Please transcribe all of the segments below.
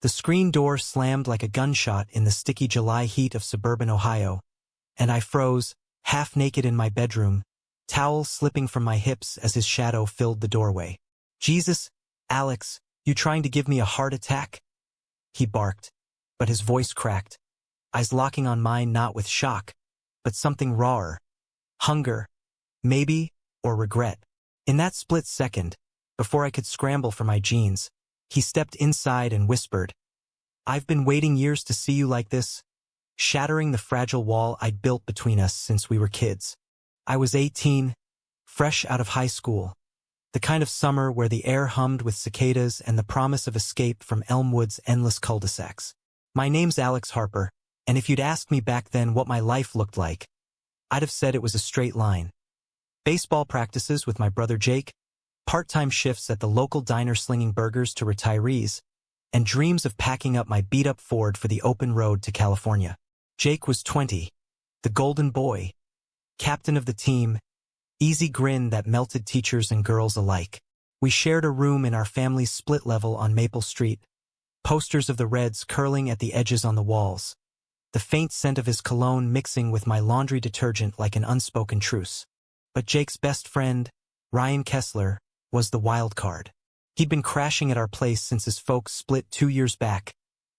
The screen door slammed like a gunshot in the sticky July heat of suburban Ohio, and I froze, half naked in my bedroom, towel slipping from my hips as his shadow filled the doorway. "Jesus, Alex, you trying to give me a heart attack?" He barked, but his voice cracked, eyes locking on mine not with shock, but something rawer. Hunger, maybe, or regret. In that split second, before I could scramble for my jeans, he stepped inside and whispered, "I've been waiting years to see you like this," shattering the fragile wall I'd built between us since we were kids. I was 18, fresh out of high school, the kind of summer where the air hummed with cicadas and the promise of escape from Elmwood's endless cul-de-sacs. My name's Alex Harper, and if you'd asked me back then what my life looked like, I'd have said it was a straight line. Baseball practices with my brother Jake, part-time shifts at the local diner slinging burgers to retirees, and dreams of packing up my beat-up Ford for the open road to California. Jake was 20, the golden boy, captain of the team, easy grin that melted teachers and girls alike. We shared a room in our family's split level on Maple Street, posters of the Reds curling at the edges on the walls, the faint scent of his cologne mixing with my laundry detergent like an unspoken truce. But Jake's best friend, Ryan Kessler, was the wild card. He'd been crashing at our place since his folks split 2 years back,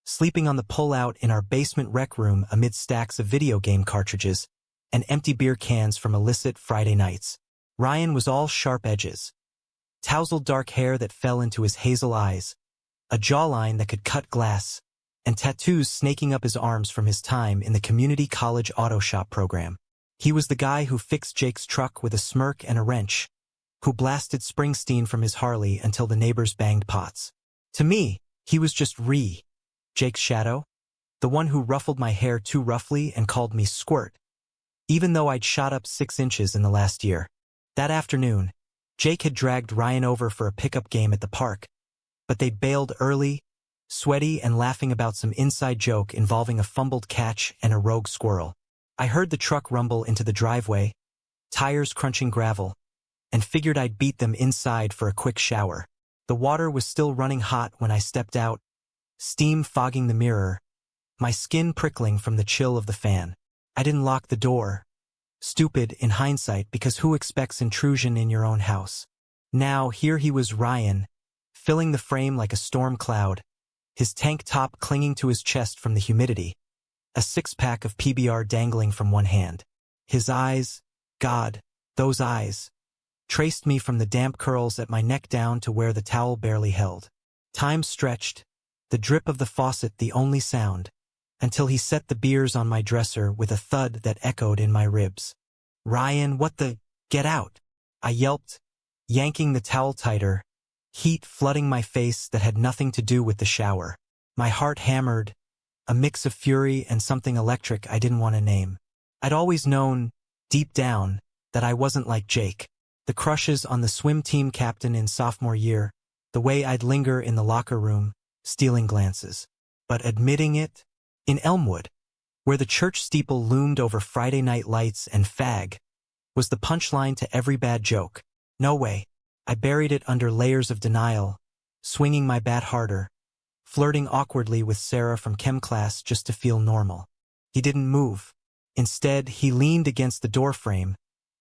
sleeping on the pull-out in our basement rec room amid stacks of video game cartridges and empty beer cans from illicit Friday nights. Ryan was all sharp edges, tousled dark hair that fell into his hazel eyes, a jawline that could cut glass, and tattoos snaking up his arms from his time in the community college auto shop program. He was the guy who fixed Jake's truck with a smirk and a wrench, who blasted Springsteen from his Harley until the neighbors banged pots. To me, he was just Jake's shadow, the one who ruffled my hair too roughly and called me Squirt, even though I'd shot up 6 inches in the last year. That afternoon, Jake had dragged Ryan over for a pickup game at the park, but they bailed early, sweaty and laughing about some inside joke involving a fumbled catch and a rogue squirrel. I heard the truck rumble into the driveway, tires crunching gravel, and figured I'd beat them inside for a quick shower. The water was still running hot when I stepped out, steam fogging the mirror, my skin prickling from the chill of the fan. I didn't lock the door. Stupid in hindsight, because who expects intrusion in your own house? Now here he was, Ryan, filling the frame like a storm cloud, his tank top clinging to his chest from the humidity, a 6-pack of PBR dangling from one hand. His eyes, God, those eyes, traced me from the damp curls at my neck down to where the towel barely held. Time stretched, the drip of the faucet the only sound, until he set the beers on my dresser with a thud that echoed in my ribs. "Ryan, what the— get out!" I yelped, yanking the towel tighter, heat flooding my face that had nothing to do with the shower. My heart hammered, a mix of fury and something electric I didn't want to name. I'd always known, deep down, that I wasn't like Jake. The crushes on the swim team captain in sophomore year, the way I'd linger in the locker room, stealing glances. But admitting it? In Elmwood, where the church steeple loomed over Friday night lights and fag, was the punchline to every bad joke. No way. I buried it under layers of denial, swinging my bat harder, flirting awkwardly with Sarah from chem class just to feel normal. He didn't move. Instead, he leaned against the doorframe,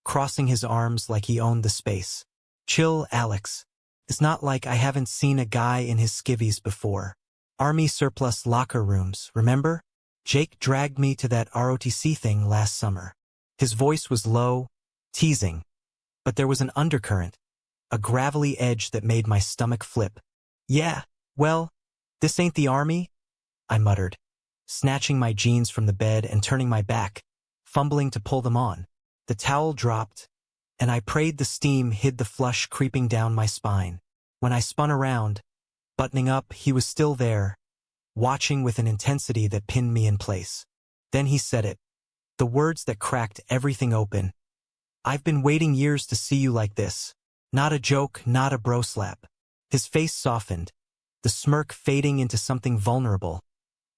crossing his arms like he owned the space. "Chill, Alex. It's not like I haven't seen a guy in his skivvies before. Army surplus locker rooms, remember? Jake dragged me to that ROTC thing last summer." His voice was low, teasing, but there was an undercurrent, a gravelly edge that made my stomach flip. "Yeah, well, this ain't the army," I muttered, snatching my jeans from the bed and turning my back, fumbling to pull them on. The towel dropped, and I prayed the steam hid the flush creeping down my spine. When I spun around, buttoning up, he was still there, watching with an intensity that pinned me in place. Then he said it, the words that cracked everything open. "I've been waiting years to see you like this. Not a joke, not a bro slap." His face softened, the smirk fading into something vulnerable,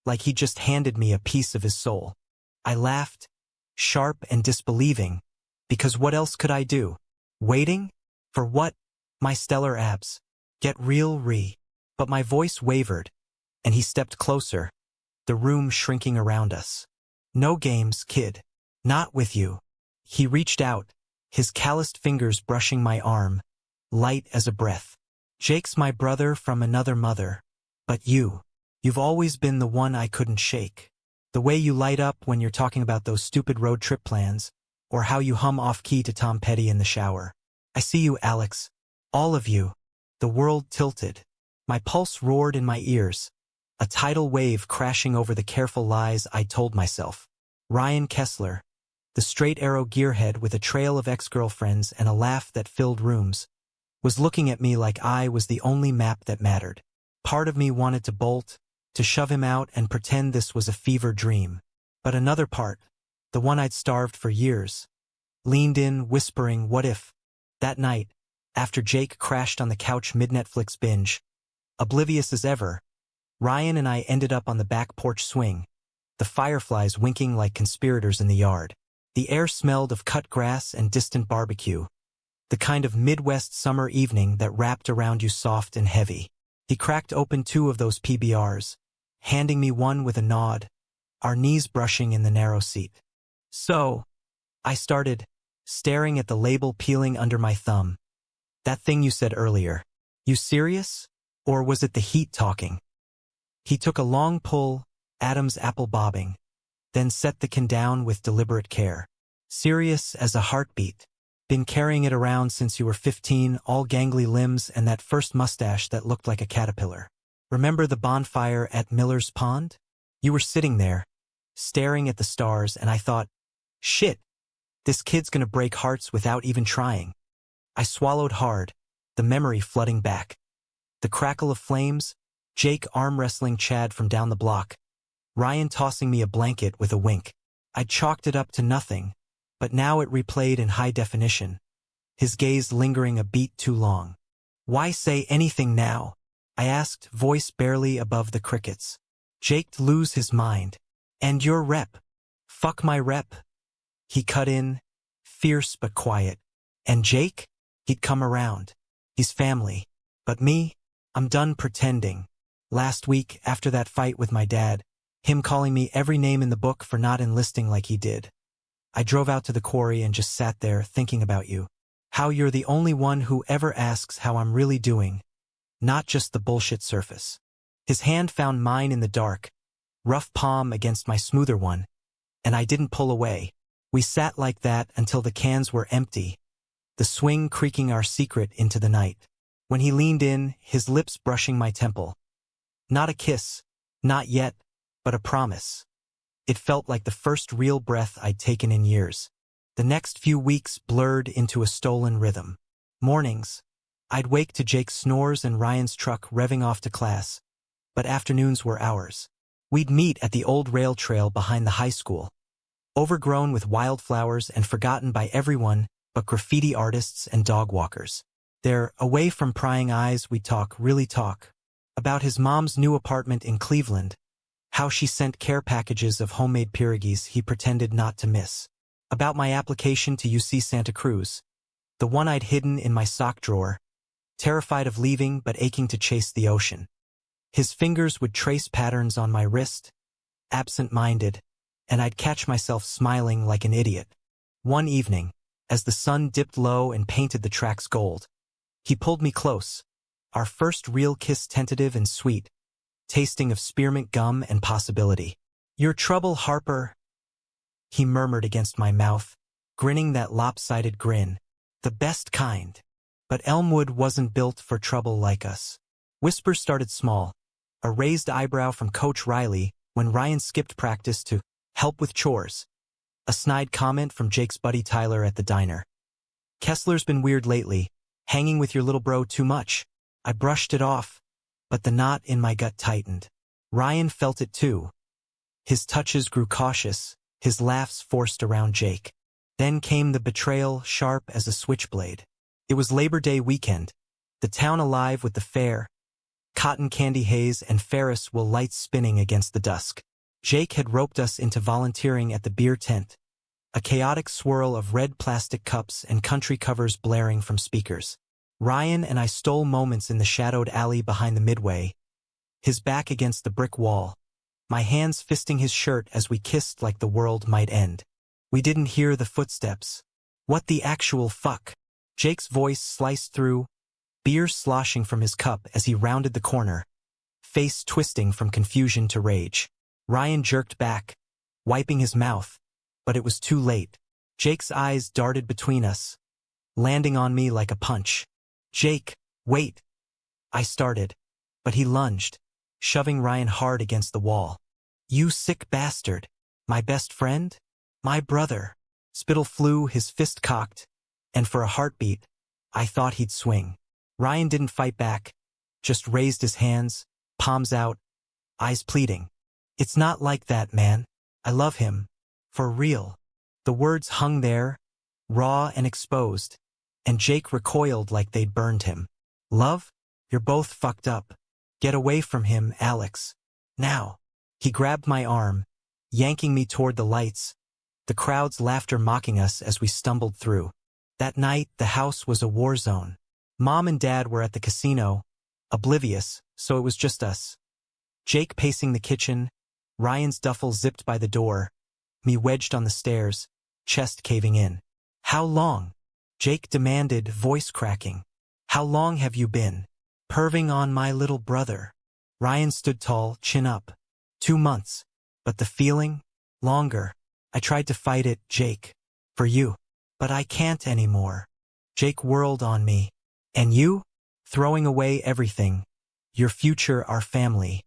like he just handed me a piece of his soul. I laughed, sharp and disbelieving, because what else could I do? Waiting? For what? My stellar abs. Get real, But my voice wavered, and he stepped closer, the room shrinking around us. "No games, kid. Not with you." He reached out, his calloused fingers brushing my arm, light as a breath. "Jake's my brother from another mother. But you've always been the one I couldn't shake. The way you light up when you're talking about those stupid road trip plans, or how you hum off-key to Tom Petty in the shower. I see you, Alex. All of you." The world tilted. My pulse roared in my ears, a tidal wave crashing over the careful lies I told myself. Ryan Kessler, the straight-arrow gearhead with a trail of ex-girlfriends and a laugh that filled rooms, was looking at me like I was the only map that mattered. Part of me wanted to bolt, to shove him out and pretend this was a fever dream. But another part, the one I'd starved for years, leaned in, whispering, "What if?" That night, after Jake crashed on the couch mid-Netflix binge, oblivious as ever, Ryan and I ended up on the back porch swing, the fireflies winking like conspirators in the yard. The air smelled of cut grass and distant barbecue, the kind of Midwest summer evening that wrapped around you soft and heavy. He cracked open 2 of those PBRs, handing me one with a nod, our knees brushing in the narrow seat. "So," I started, staring at the label peeling under my thumb. "That thing you said earlier, you serious? Or was it the heat talking?" He took a long pull, Adam's apple bobbing, then set the can down with deliberate care. "Serious as a heartbeat. Been carrying it around since you were 15, all gangly limbs and that first mustache that looked like a caterpillar. Remember the bonfire at Miller's Pond? You were sitting there, staring at the stars, and I thought, shit, this kid's gonna break hearts without even trying." I swallowed hard, the memory flooding back. The crackle of flames, Jake arm-wrestling Chad from down the block, Ryan tossing me a blanket with a wink. I'd chalked it up to nothing, but now it replayed in high definition, his gaze lingering a beat too long. "Why say anything now?" I asked, voice barely above the crickets. "Jake'd lose his mind. And your rep. Fuck my rep." He cut in, fierce but quiet. "And Jake? He'd come around. He's family. But me? I'm done pretending. Last week, after that fight with my dad, him calling me every name in the book for not enlisting like he did, I drove out to the quarry and just sat there thinking about you. How you're the only one who ever asks how I'm really doing, not just the bullshit surface." His hand found mine in the dark, rough palm against my smoother one, and I didn't pull away. We sat like that until the cans were empty, the swing creaking our secret into the night. When he leaned in, his lips brushing my temple. Not a kiss, not yet, but a promise. It felt like the first real breath I'd taken in years. The next few weeks blurred into a stolen rhythm. Mornings, I'd wake to Jake's snores and Ryan's truck revving off to class, but afternoons were ours. We'd meet at the old rail trail behind the high school, overgrown with wildflowers and forgotten by everyone but graffiti artists and dog walkers. There, away from prying eyes, we'd really talk, about his mom's new apartment in Cleveland, how she sent care packages of homemade pierogies he pretended not to miss, about my application to UC Santa Cruz, the one I'd hidden in my sock drawer, terrified of leaving but aching to chase the ocean. His fingers would trace patterns on my wrist, absent-minded, and I'd catch myself smiling like an idiot. One evening, as the sun dipped low and painted the tracks gold, he pulled me close, our first real kiss tentative and sweet, tasting of spearmint gum and possibility. "Your trouble, Harper," he murmured against my mouth, grinning that lopsided grin. "The best kind. But Elmwood wasn't built for trouble like us." Whispers started small, a raised eyebrow from Coach Riley when Ryan skipped practice to help with chores, a snide comment from Jake's buddy Tyler at the diner. "Kessler's been weird lately, hanging with your little bro too much." I brushed it off, but the knot in my gut tightened. Ryan felt it too. His touches grew cautious, his laughs forced around Jake. Then came the betrayal, sharp as a switchblade. It was Labor Day weekend, the town alive with the fair, cotton candy haze and Ferris wheel lights spinning against the dusk. Jake had roped us into volunteering at the beer tent, a chaotic swirl of red plastic cups and country covers blaring from speakers. Ryan and I stole moments in the shadowed alley behind the Midway, his back against the brick wall, my hands fisting his shirt as we kissed like the world might end. We didn't hear the footsteps. What the actual fuck? Jake's voice sliced through, beer sloshing from his cup as he rounded the corner, face twisting from confusion to rage. Ryan jerked back, wiping his mouth, but it was too late. Jake's eyes darted between us, landing on me like a punch. "Jake, wait!" I started, but he lunged, shoving Ryan hard against the wall. "You sick bastard! My best friend? My brother!" Spittle flew, his fist cocked, and for a heartbeat, I thought he'd swing. Ryan didn't fight back, just raised his hands, palms out, eyes pleading. "It's not like that, man. I love him. For real." The words hung there, raw and exposed, and Jake recoiled like they'd burned him. "Love? You're both fucked up. Get away from him, Alex. Now." He grabbed my arm, yanking me toward the lights, the crowd's laughter mocking us as we stumbled through. That night, the house was a war zone. Mom and Dad were at the casino, oblivious, so it was just us. Jake pacing the kitchen, Ryan's duffel zipped by the door, me wedged on the stairs, chest caving in. "How long?" Jake demanded, voice cracking. "How long have you been perving on my little brother?" Ryan stood tall, chin up. 2 months. But the feeling? Longer. I tried to fight it, Jake. For you. But I can't anymore. Jake whirled on me. "And you? Throwing away everything. Your future, our family.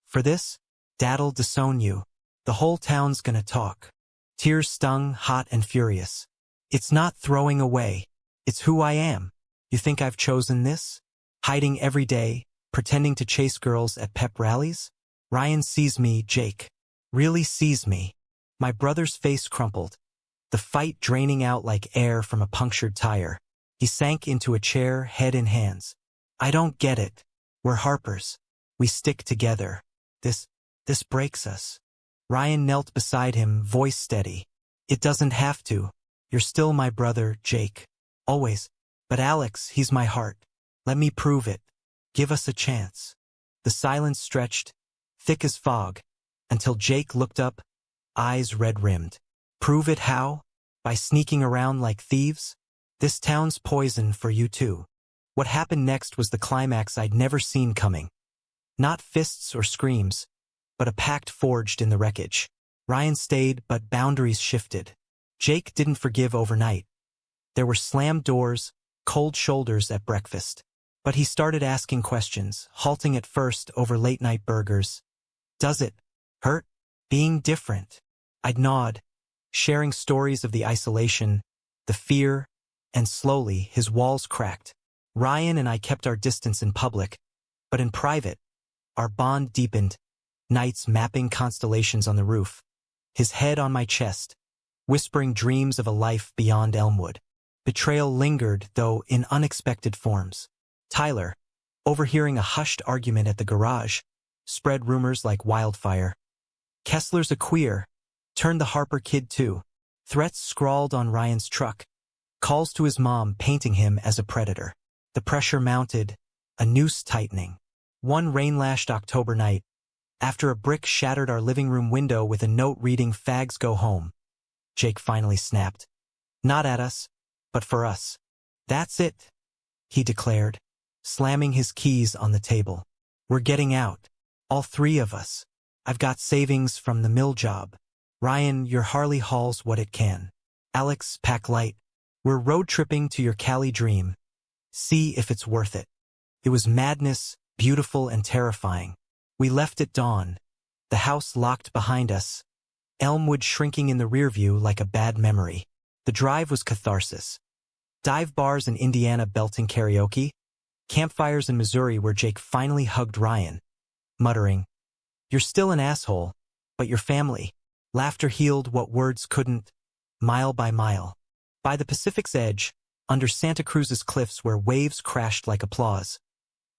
For this? Dad'll disown you. The whole town's gonna talk." Tears stung, hot and furious. "It's not throwing away. It's who I am. You think I've chosen this? Hiding every day, pretending to chase girls at pep rallies?" Ryan sees me, Jake. Really sees me. My brother's face crumpled, the fight draining out like air from a punctured tire. He sank into a chair, head in hands. "I don't get it. We're Harpers. We stick together. This breaks us." Ryan knelt beside him, voice steady. "It doesn't have to. You're still my brother, Jake. Always. But Alex, he's my heart. Let me prove it. Give us a chance." The silence stretched, thick as fog, until Jake looked up, eyes red-rimmed. "Prove it how? By sneaking around like thieves? This town's poison for you too." What happened next was the climax I'd never seen coming. Not fists or screams, but a pact forged in the wreckage. Ryan stayed, but boundaries shifted. Jake didn't forgive overnight. There were slammed doors, cold shoulders at breakfast. But he started asking questions, halting at first over late-night burgers. "Does it hurt being different?" I'd nod, sharing stories of the isolation, the fear, and slowly his walls cracked. Ryan and I kept our distance in public, but in private, our bond deepened, nights mapping constellations on the roof, his head on my chest, whispering dreams of a life beyond Elmwood. Betrayal lingered, though in unexpected forms. Tyler, overhearing a hushed argument at the garage, spread rumors like wildfire. Kessler's a queer, turned the Harper kid too. Threats scrawled on Ryan's truck. Calls to his mom painting him as a predator. The pressure mounted, a noose tightening. One rain-lashed October night, after a brick shattered our living room window with a note reading "Fags go home," Jake finally snapped. Not at us, but for us. "That's it," he declared, slamming his keys on the table. "We're getting out. All 3 of us. I've got savings from the mill job. Ryan, your Harley haul's what it can. Alex, pack light. We're road tripping to your Cali dream. See if it's worth it." It was madness, beautiful and terrifying. We left at dawn, the house locked behind us, Elmwood shrinking in the rearview like a bad memory. The drive was catharsis. Dive bars in Indiana belting karaoke, campfires in Missouri where Jake finally hugged Ryan, muttering, "You're still an asshole, but your family." Laughter healed what words couldn't, mile by mile. By the Pacific's edge, under Santa Cruz's cliffs where waves crashed like applause,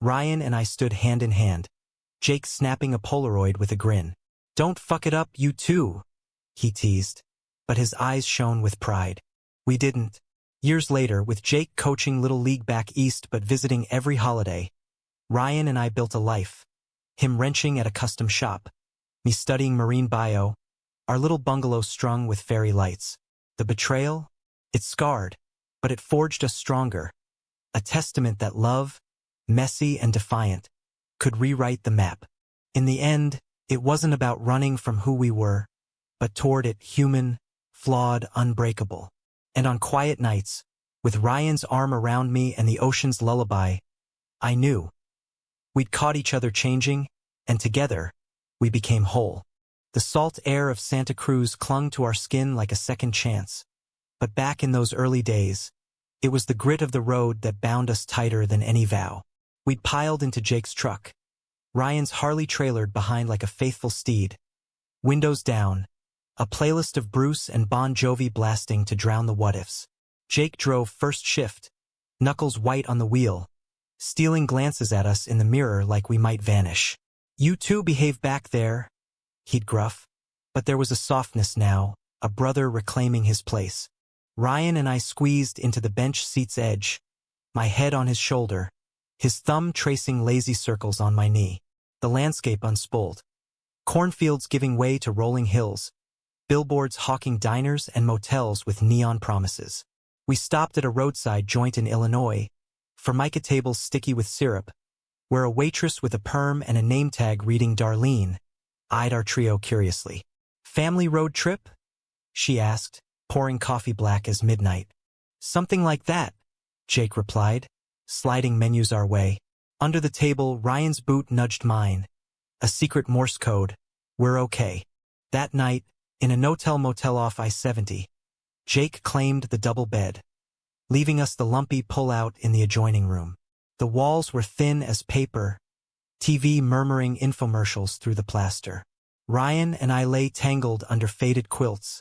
Ryan and I stood hand in hand, Jake snapping a Polaroid with a grin. "Don't fuck it up, you too," he teased, but his eyes shone with pride. We didn't. Years later, with Jake coaching Little League back east but visiting every holiday, Ryan and I built a life. him wrenching at a custom shop, me studying marine bio, our little bungalow strung with fairy lights. The betrayal? It scarred, but it forged us stronger. A testament that love, messy and defiant, could rewrite the map. In the end, it wasn't about running from who we were, but toward it human, flawed, unbreakable. And on quiet nights, with Ryan's arm around me and the ocean's lullaby, I knew. We'd caught each other changing, and together, we became whole. The salt air of Santa Cruz clung to our skin like a second chance. But back in those early days, it was the grit of the road that bound us tighter than any vow. We'd piled into Jake's truck. Ryan's Harley trailered behind like a faithful steed. Windows down, a playlist of Bruce and Bon Jovi blasting to drown the what-ifs. Jake drove first shift, knuckles white on the wheel, stealing glances at us in the mirror like we might vanish. "You two behave back there," he'd gruff. But there was a softness now, a brother reclaiming his place. Ryan and I squeezed into the bench seat's edge, my head on his shoulder, his thumb tracing lazy circles on my knee. The landscape unspooled. Cornfields giving way to rolling hills, billboards hawking diners and motels with neon promises. We stopped at a roadside joint in Illinois, formica tables sticky with syrup, where a waitress with a perm and a name tag reading Darlene eyed our trio curiously. "Family road trip?" she asked, pouring coffee black as midnight. "Something like that," Jake replied, sliding menus our way. Under the table, Ryan's boot nudged mine. A secret Morse code. "We're okay." That night, in a no-tell motel off I-70, Jake claimed the double bed, leaving us the lumpy pull-out in the adjoining room. The walls were thin as paper, TV murmuring infomercials through the plaster. Ryan and I lay tangled under faded quilts,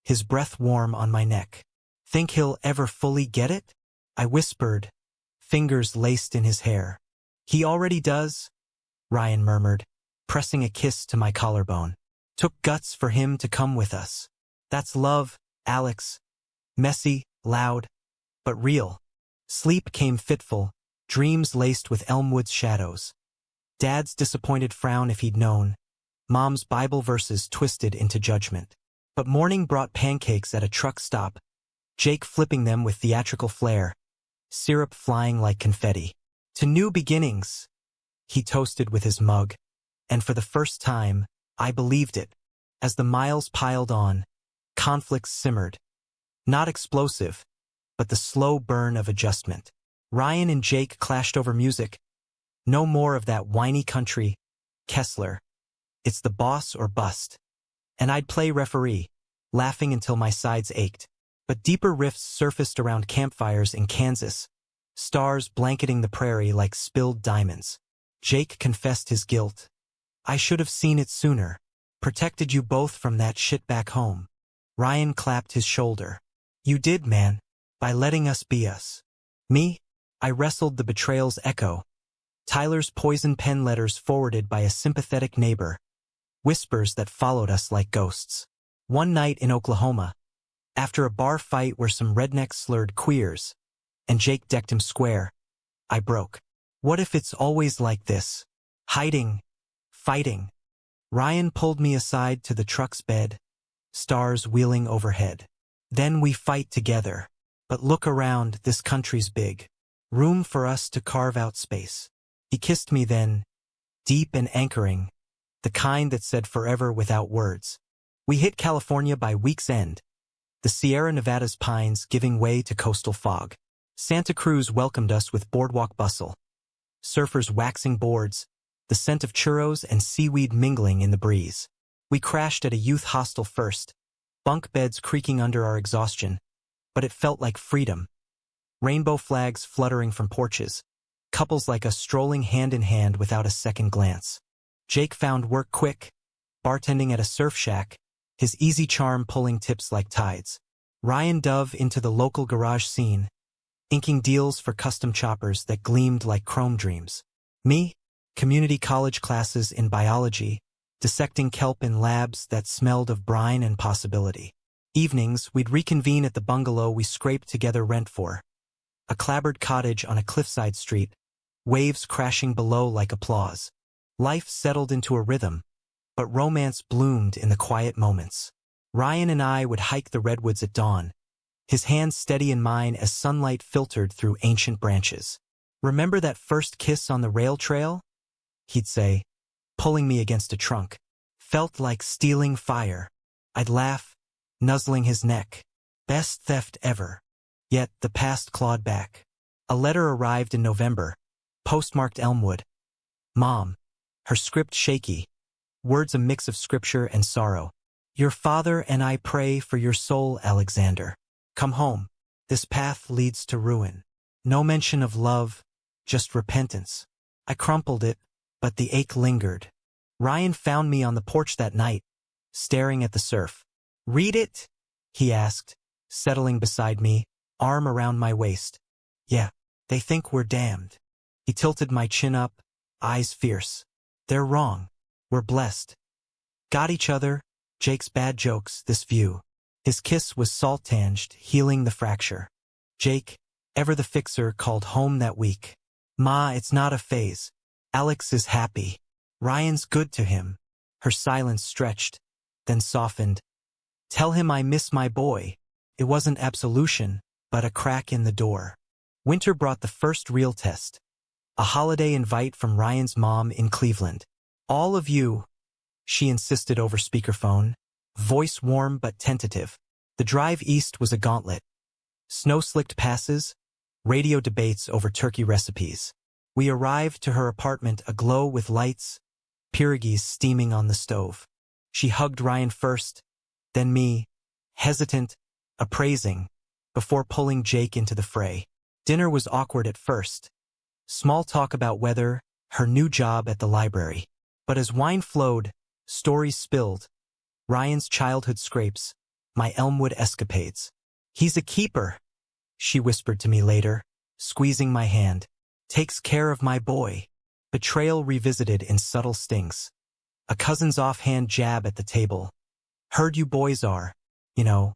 his breath warm on my neck. "Think he'll ever fully get it?" I whispered, fingers laced in his hair. "He already does," Ryan murmured, pressing a kiss to my collarbone. "Took guts for him to come with us. That's love, Alex. Messy, loud, but real." Sleep came fitful, dreams laced with Elmwood's shadows. Dad's disappointed frown if he'd known. Mom's Bible verses twisted into judgment. But morning brought pancakes at a truck stop, Jake flipping them with theatrical flair, syrup flying like confetti. "To new beginnings," he toasted with his mug, and for the first time, I believed it. As the miles piled on, conflicts simmered. Not explosive, but the slow burn of adjustment. Ryan and Jake clashed over music. No more of that whiny country, Kessler. It's the boss or bust. And I'd play referee, laughing until my sides ached. But deeper rifts surfaced around campfires in Kansas, stars blanketing the prairie like spilled diamonds. Jake confessed his guilt. "I should have seen it sooner. Protected you both from that shit back home." Ryan clapped his shoulder. "You did, man, by letting us be us." Me? I wrestled the betrayal's echo. Tyler's poison pen letters forwarded by a sympathetic neighbor. Whispers that followed us like ghosts. One night in Oklahoma, after a bar fight where some rednecks slurred queers, and Jake decked him square, I broke. What if it's always like this? Hiding, fighting. Ryan pulled me aside to the truck's bed, stars wheeling overhead. "Then we fight together. But look around, this country's big. Room for us to carve out space." He kissed me then, deep and anchoring, the kind that said forever without words. We hit California by week's end, the Sierra Nevada's pines giving way to coastal fog. Santa Cruz welcomed us with boardwalk bustle. Surfers waxing boards, the scent of churros and seaweed mingling in the breeze. We crashed at a youth hostel first, bunk beds creaking under our exhaustion, but it felt like freedom. Rainbow flags fluttering from porches, couples like us strolling hand in hand without a second glance. Jake found work quick, bartending at a surf shack, his easy charm pulling tips like tides. Ryan dove into the local garage scene, inking deals for custom choppers that gleamed like chrome dreams. Me? Community college classes in biology, dissecting kelp in labs that smelled of brine and possibility. Evenings, we'd reconvene at the bungalow we scraped together rent for. A clapboard cottage on a cliffside street, waves crashing below like applause. Life settled into a rhythm, but romance bloomed in the quiet moments. Ryan and I would hike the redwoods at dawn, his hands steady in mine as sunlight filtered through ancient branches. "Remember that first kiss on the rail trail?" he'd say, pulling me against a trunk. Felt like stealing fire. I'd laugh, nuzzling his neck. Best theft ever. Yet the past clawed back. A letter arrived in November, postmarked Elmwood. Mom, her script shaky, words a mix of scripture and sorrow. "Your father and I pray for your soul, Alexander. Come home. This path leads to ruin." No mention of love, just repentance. I crumpled it, but the ache lingered. Ryan found me on the porch that night, staring at the surf. "Read it?" he asked, settling beside me, arm around my waist. "Yeah, they think we're damned." He tilted my chin up, eyes fierce. "They're wrong. We're blessed. Got each other, Jake's bad jokes, this view." His kiss was salt-tanged, healing the fracture. Jake, ever the fixer, called home that week. "Ma, it's not a phase. Alex is happy. Ryan's good to him." Her silence stretched, then softened. "Tell him I miss my boy." It wasn't absolution, but a crack in the door. Winter brought the first real test. A holiday invite from Ryan's mom in Cleveland. "All of you," she insisted over speakerphone, voice warm but tentative. The drive east was a gauntlet. Snow-slicked passes, radio debates over turkey recipes. We arrived to her apartment aglow with lights, pierogies steaming on the stove. She hugged Ryan first, then me, hesitant, appraising, before pulling Jake into the fray. Dinner was awkward at first. Small talk about weather, her new job at the library. But as wine flowed, stories spilled. Ryan's childhood scrapes, my Elmwood escapades. "He's a keeper," she whispered to me later, squeezing my hand. "Takes care of my boy." Betrayal revisited in subtle stings. A cousin's offhand jab at the table. "Heard you boys are, you know."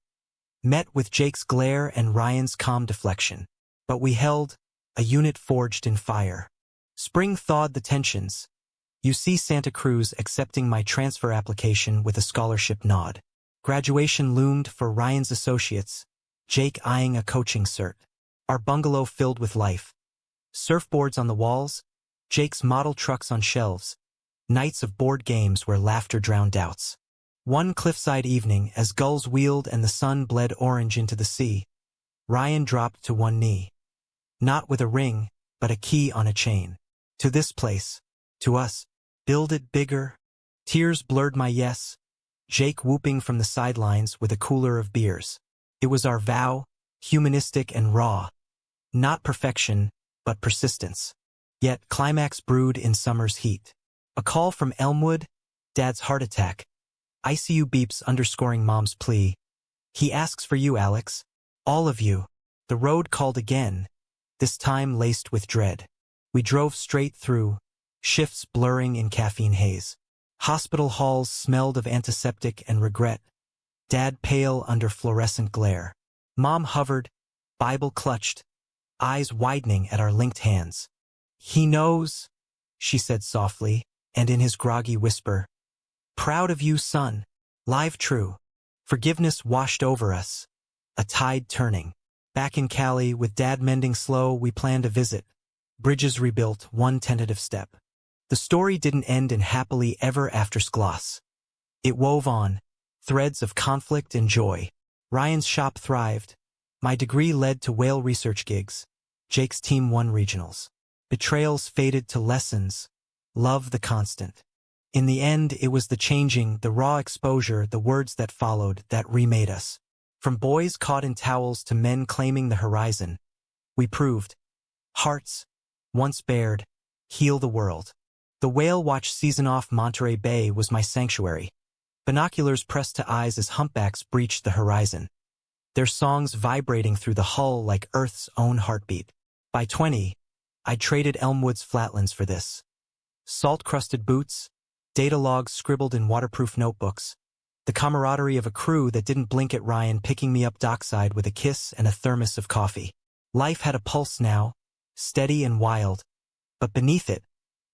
Met with Jake's glare and Ryan's calm deflection. But we held, a unit forged in fire. Spring thawed the tensions. UC Santa Cruz accepting my transfer application with a scholarship nod. Graduation loomed for Ryan's associates, Jake eyeing a coaching cert. Our bungalow filled with life. Surfboards on the walls, Jake's model trucks on shelves, nights of board games where laughter drowned doubts. One cliffside evening, as gulls wheeled and the sun bled orange into the sea, Ryan dropped to one knee. Not with a ring, but a key on a chain. "To this place. To us. Build it bigger." Tears blurred my yes, Jake whooping from the sidelines with a cooler of beers. It was our vow, humanistic and raw. Not perfection, but persistence. Yet climax brewed in summer's heat. A call from Elmwood, Dad's heart attack. ICU beeps underscoring Mom's plea. "He asks for you, Alex. All of you." The road called again, this time laced with dread. We drove straight through, shifts blurring in caffeine haze. Hospital halls smelled of antiseptic and regret. Dad pale under fluorescent glare. Mom hovered, Bible clutched, eyes widening at our linked hands. "He knows," she said softly, and in his groggy whisper, "Proud of you, son. Live true." Forgiveness washed over us, a tide turning. Back in Cali, with Dad mending slow, we planned a visit. Bridges rebuilt, one tentative step. The story didn't end in happily ever after gloss. It wove on, threads of conflict and joy. Ryan's shop thrived. My degree led to whale research gigs. Jake's team won regionals. Betrayals faded to lessons. Love the constant. In the end, it was the changing, the raw exposure, the words that followed, that remade us. From boys caught in towels to men claiming the horizon, we proved. Hearts, once bared, heal the world. The whale watch season off Monterey Bay was my sanctuary. Binoculars pressed to eyes as humpbacks breached the horizon. Their songs vibrating through the hull like Earth's own heartbeat. By 20, I'd traded Elmwood's flatlands for this. Salt-crusted boots, data logs scribbled in waterproof notebooks, the camaraderie of a crew that didn't blink at Ryan picking me up dockside with a kiss and a thermos of coffee. Life had a pulse now, steady and wild, but beneath it,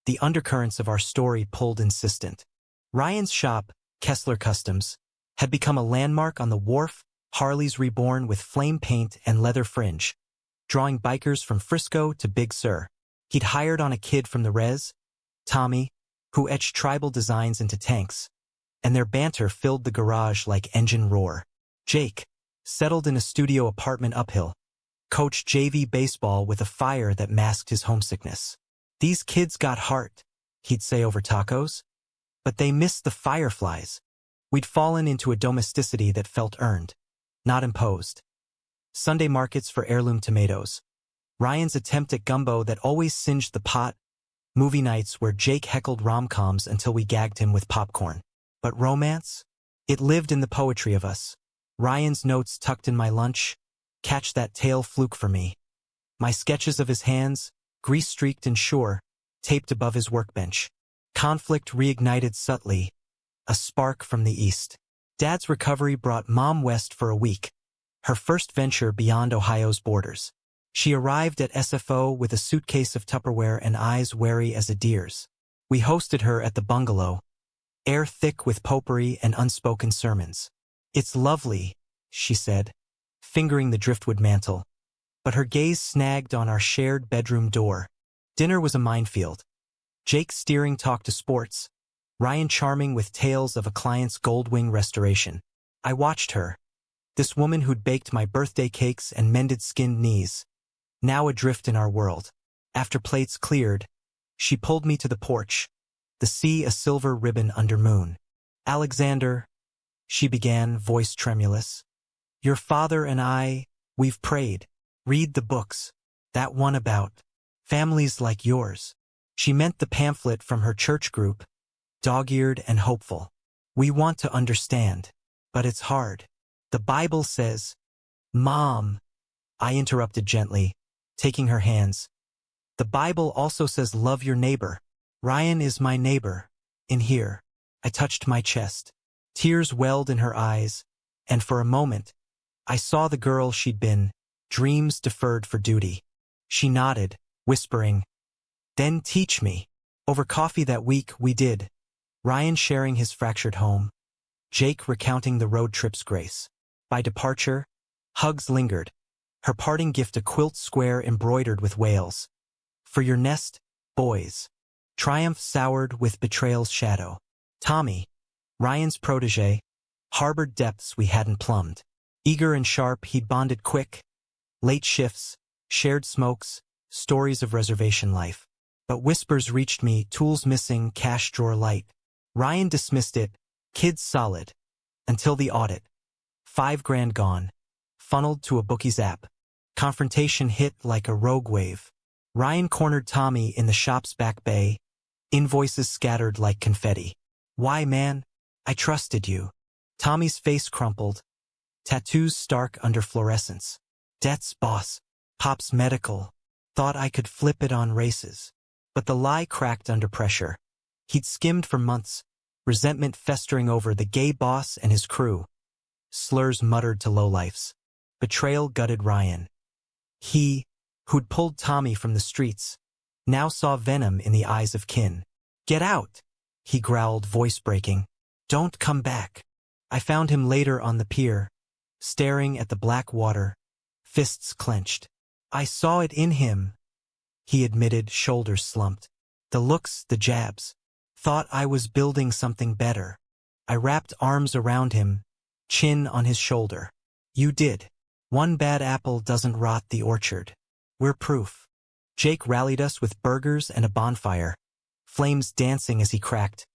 The undercurrents of our story pulled insistent. Ryan's shop, Kessler Customs, had become a landmark on the wharf, Harleys reborn with flame paint and leather fringe, drawing bikers from Frisco to Big Sur. He'd hired on a kid from the res, Tommy, who etched tribal designs into tanks, and their banter filled the garage like engine roar. Jake, settled in a studio apartment uphill, coached JV baseball with a fire that masked his homesickness. These kids got heart, he'd say over tacos, but they missed the fireflies. We'd fallen into a domesticity that felt earned, not imposed. Sunday markets for heirloom tomatoes, Ryan's attempt at gumbo that always singed the pot, movie nights where Jake heckled rom-coms until we gagged him with popcorn. But romance? It lived in the poetry of us. Ryan's notes tucked in my lunch, catch that tail fluke for me. My sketches of his hands, grease-streaked and sure, taped above his workbench. Conflict reignited subtly, a spark from the east. Dad's recovery brought Mom west for a week, her first venture beyond Ohio's borders. She arrived at SFO with a suitcase of Tupperware and eyes wary as a deer's. We hosted her at the bungalow, air thick with potpourri and unspoken sermons. "It's lovely," she said, fingering the driftwood mantel, but her gaze snagged on our shared bedroom door. Dinner was a minefield. Jake steering talk to sports, Ryan charming with tales of a client's Goldwing restoration. I watched her, this woman who'd baked my birthday cakes and mended skinned knees, now adrift in our world. After plates cleared, she pulled me to the porch, the sea a silver ribbon under moon. "Alexander," she began, voice tremulous, "your father and we've prayed. Read the books. That one about families like yours." She meant the pamphlet from her church group, dog-eared and hopeful. "We want to understand, but it's hard. The Bible says—" "Mom," I interrupted gently, taking her hands. "The Bible also says love your neighbor. Ryan is my neighbor. In here." I touched my chest. Tears welled in her eyes, and for a moment, I saw the girl she'd been, dreams deferred for duty. She nodded, whispering, "Then teach me." Over coffee that week we did. Ryan sharing his fractured home, Jake recounting the road trip's grace. By departure, hugs lingered, her parting gift a quilt square embroidered with whales. "For your nest, boys." Triumph soured with betrayal's shadow. Tommy, Ryan's protege, harbored depths we hadn't plumbed. Eager and sharp, he'd bonded quick. Late shifts, shared smokes, stories of reservation life. But whispers reached me, tools missing, cash drawer light. Ryan dismissed it, kids solid. Until the audit. $5,000 gone. Funneled to a bookie's app. Confrontation hit like a rogue wave. Ryan cornered Tommy in the shop's back bay. Invoices scattered like confetti. "Why, man? I trusted you." Tommy's face crumpled. Tattoos stark under fluorescence. "Debts, boss. Pop's medical. Thought I could flip it on races." But the lie cracked under pressure. He'd skimmed for months, resentment festering over the gay boss and his crew. Slurs muttered to lowlifes. Betrayal gutted Ryan. He, who'd pulled Tommy from the streets, now saw venom in the eyes of kin. "Get out," he growled, voice breaking. "Don't come back." I found him later on the pier, staring at the black water, fists clenched. "I saw it in him," he admitted, shoulders slumped. "The looks, the jabs. Thought I was building something better." I wrapped arms around him, chin on his shoulder. "You did. One bad apple doesn't rot the orchard. We're proof." Jake rallied us with burgers and a bonfire, flames dancing as he cracked.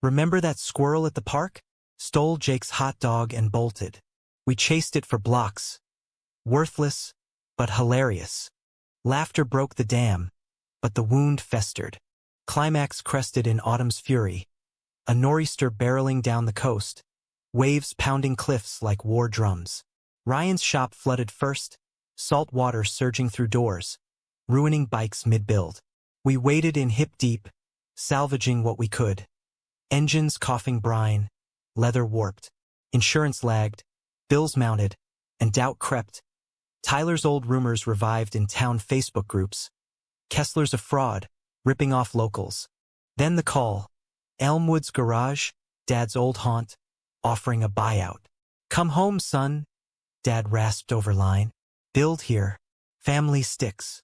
"Remember that squirrel at the park? Stole Jake's hot dog and bolted. We chased it for blocks. Worthless, but hilarious. Laughter broke the dam, but the wound festered. Climax crested in autumn's fury. A nor'easter barreling down the coast, waves pounding cliffs like war drums. Ryan's shop flooded first, salt water surging through doors, ruining bikes mid-build. We waded in hip-deep, salvaging what we could. Engines coughing brine, leather warped. Insurance lagged, bills mounted, and doubt crept. Tyler's old rumors revived in town Facebook groups. Kessler's a fraud, ripping off locals. Then the call. Elmwood's garage, Dad's old haunt, offering a buyout. Come home, son, Dad rasped over line. Build here. Family sticks.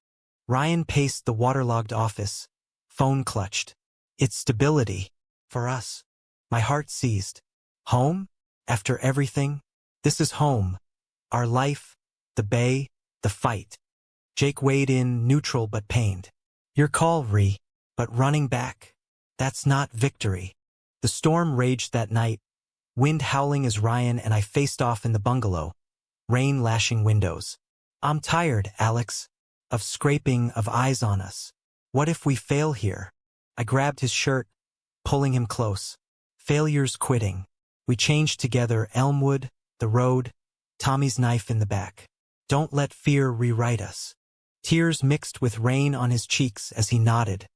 Ryan paced the waterlogged office. Phone clutched. It's stability. For us. My heart seized. Home? After everything? This is home. Our life, the bay, the fight. Jake weighed in, neutral but pained. Your call, Ree. But running back. That's not victory. The storm raged that night, wind howling as Ryan and I faced off in the bungalow, rain lashing windows. I'm tired, Alex, of scraping of eyes on us. What if we fail here? I grabbed his shirt, pulling him close. Failure's quitting. We changed together, Elmwood, the road, Tommy's knife in the back. Don't let fear rewrite us. Tears mixed with rain on his cheeks as he nodded,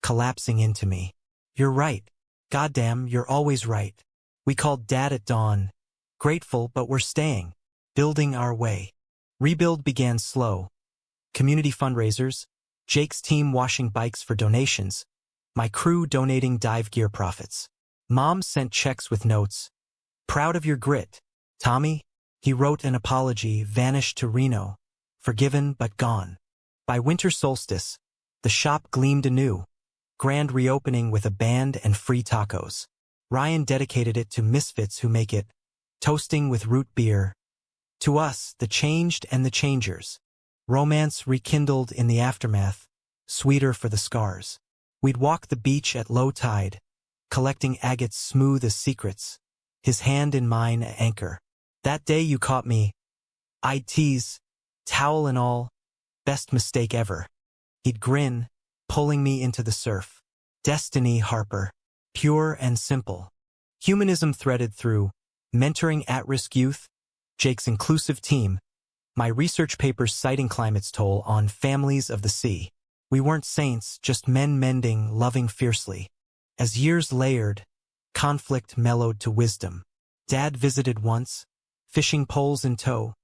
collapsing into me. You're right. Goddamn, you're always right. We called Dad at dawn. Grateful, but we're staying. Building our way. Rebuild began slow. Community fundraisers, Jake's team washing bikes for donations, my crew donating dive gear profits. Mom sent checks with notes. Proud of your grit, Tommy. He wrote an apology, vanished to Reno. Forgiven but gone. By winter solstice, the shop gleamed anew. Grand reopening with a band and free tacos. Ryan dedicated it to misfits who make it, toasting with root beer. To us, the changed and the changers. Romance rekindled in the aftermath, sweeter for the scars. We'd walk the beach at low tide, collecting agates smooth as secrets, his hand in mine an anchor. That day you caught me, I'd tease, towel and all, best mistake ever. He'd grin, pulling me into the surf. Destiny, Harper, pure and simple. Humanism threaded through, mentoring at-risk youth, Jake's inclusive team, my research papers citing climate's toll on families of the sea. We weren't saints, just men mending, loving fiercely. As years layered, conflict mellowed to wisdom. Dad visited once, fishing poles in tow,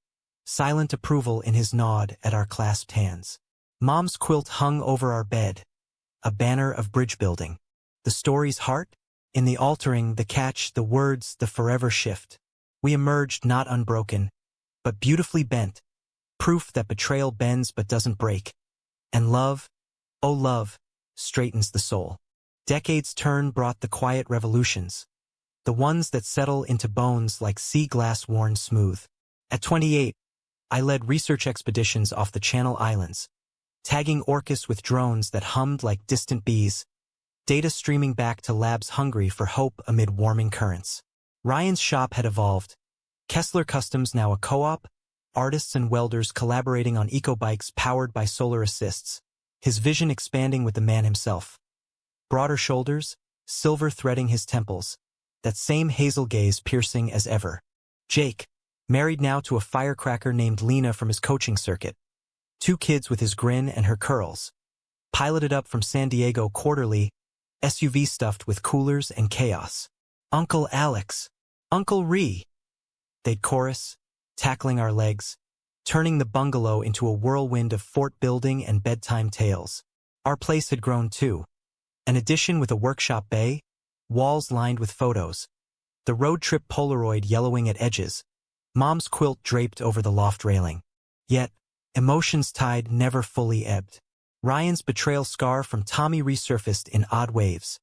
silent approval in his nod at our clasped hands. Mom's quilt hung over our bed, a banner of bridge building. The story's heart? In the altering, the catch, the words, the forever shift. We emerged not unbroken, but beautifully bent, proof that betrayal bends but doesn't break. And love, oh love, straightens the soul. Decades' turn brought the quiet revolutions, the ones that settle into bones like sea glass worn smooth. At 28, I led research expeditions off the Channel Islands, tagging orcas with drones that hummed like distant bees, data streaming back to labs hungry for hope amid warming currents. Ryan's shop had evolved. Kessler Customs now a co-op, artists and welders collaborating on eco-bikes powered by solar assists, his vision expanding with the man himself. Broader shoulders, silver threading his temples, that same hazel gaze piercing as ever. Jake, married now to a firecracker named Lena from his coaching circuit. 2 kids with his grin and her curls. Piloted up from San Diego quarterly, SUV stuffed with coolers and chaos. Uncle Alex, Uncle Ree. They'd chorus, tackling our legs, turning the bungalow into a whirlwind of fort building and bedtime tales. Our place had grown too. An addition with a workshop bay, walls lined with photos. The road trip Polaroid yellowing at edges. Mom's quilt draped over the loft railing. Yet, emotions tide never fully ebbed. Ryan's betrayal scar from Tommy resurfaced in odd waves.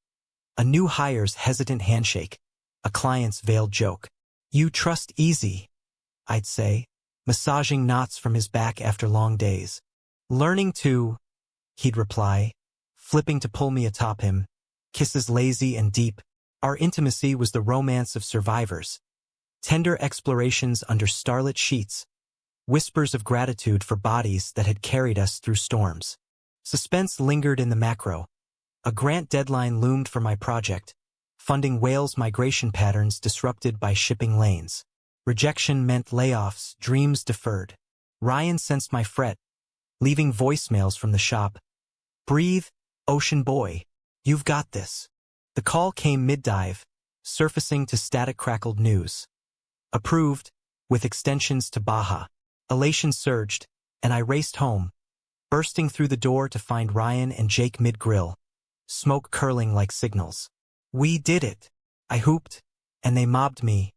A new hire's hesitant handshake. A client's veiled joke. You trust easy, I'd say, massaging knots from his back after long days. Learning to, he'd reply, flipping to pull me atop him, kisses lazy and deep. Our intimacy was the romance of survivors. Tender explorations under starlit sheets, whispers of gratitude for bodies that had carried us through storms. Suspense lingered in the macro. A grant deadline loomed for my project, funding whales' migration patterns disrupted by shipping lanes. Rejection meant layoffs, dreams deferred. Ryan sensed my fret, leaving voicemails from the shop. Breathe, ocean boy. You've got this. The call came mid-dive, surfacing to static crackled news. Approved, with extensions to Baja. Elation surged, and I raced home, bursting through the door to find Ryan and Jake mid-grill. smoke curling like signals. We did it! I whooped, and they mobbed me.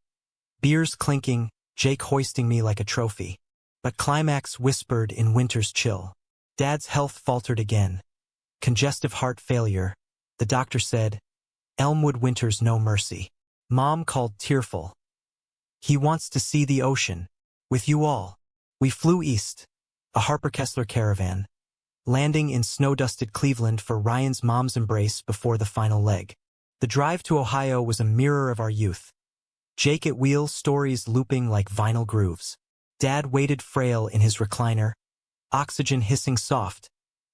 Beers clinking, Jake hoisting me like a trophy. But climax whispered in winter's chill. Dad's health faltered again. Congestive heart failure. The doctor said, Elmwood winters no mercy. Mom called tearful. He wants to see the ocean. With you all. We flew east. A Harper Kessler caravan. Landing in snow-dusted Cleveland for Ryan's mom's embrace before the final leg. The drive to Ohio was a mirror of our youth. Jake at wheel, stories looping like vinyl grooves. Dad waited frail in his recliner, oxygen hissing soft,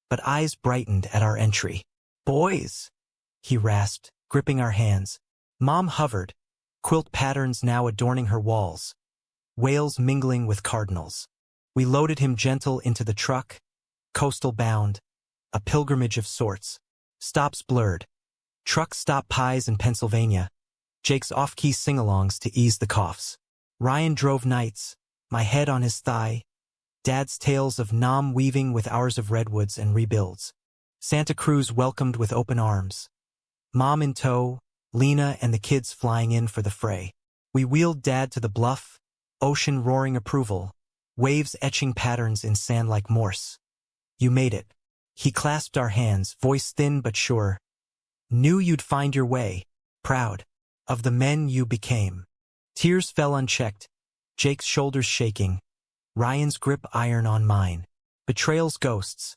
but eyes brightened at our entry. Boys, he rasped, gripping our hands. Mom hovered, quilt patterns now adorning her walls, whales mingling with cardinals. We loaded him gentle into the truck, coastal bound, a pilgrimage of sorts. Stops blurred. Truck stop pies in Pennsylvania. Jake's off-key sing-alongs to ease the coughs. Ryan drove nights, my head on his thigh. Dad's tales of Nam weaving with hours of redwoods and rebuilds. Santa Cruz welcomed with open arms. Mom in tow, Lena and the kids flying in for the fray. We wheeled Dad to the bluff, ocean roaring approval, waves etching patterns in sand like Morse. You made it. He clasped our hands, voice thin but sure. Knew you'd find your way, proud of the men you became. Tears fell unchecked, Jake's shoulders shaking, Ryan's grip iron on mine. Betrayal's ghosts,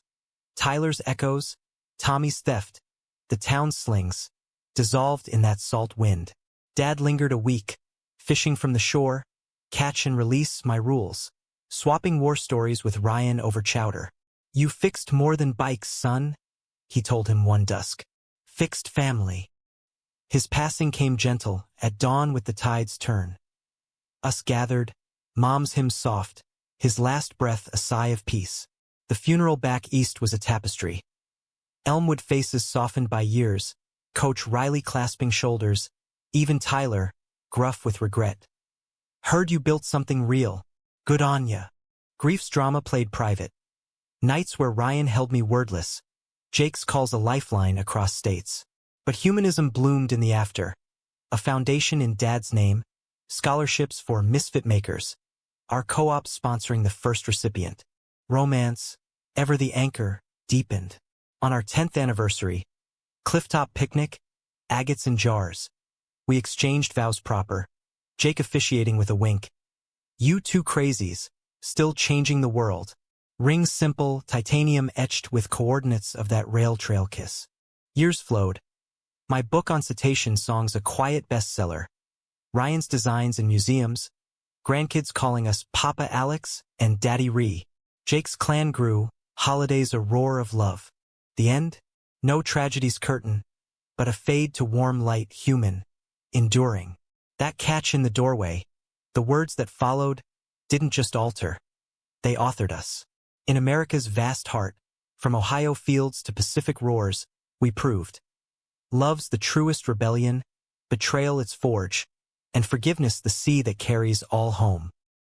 Tyler's echoes, Tommy's theft, the town slings, dissolved in that salt wind. Dad lingered a week, fishing from the shore, catch and release my rules, swapping war stories with Ryan over chowder. You fixed more than bikes, son, he told him one dusk. Fixed family. His passing came gentle, at dawn with the tide's turn. Us gathered, Mom's hymn soft, his last breath a sigh of peace. The funeral back east was a tapestry. Elmwood faces softened by years, Coach Riley clasping shoulders, even Tyler, gruff with regret. Heard you built something real. Good on ya. Grief's drama played private. Nights where Ryan held me wordless. Jake's calls a lifeline across states. But humanism bloomed in the after. A foundation in Dad's name, scholarships for misfit makers. Our co-op sponsoring the first recipient. Romance, ever the anchor, deepened. On our 10th anniversary, clifftop picnic, agates in jars. We exchanged vows proper, Jake officiating with a wink. You two crazies, still changing the world. Ring simple, titanium etched with coordinates of that rail trail kiss. Years flowed. My book on cetacean songs a quiet bestseller. Ryan's designs in museums. Grandkids calling us Papa Alex and Daddy Ree. Jake's clan grew, holidays a roar of love. The end? No tragedy's curtain, but a fade to warm light, human, enduring. That catch in the doorway, the words that followed, didn't just alter. They authored us. In America's vast heart, from Ohio fields to Pacific roars, we proved. Love's the truest rebellion, betrayal its forge, and forgiveness the sea that carries all home.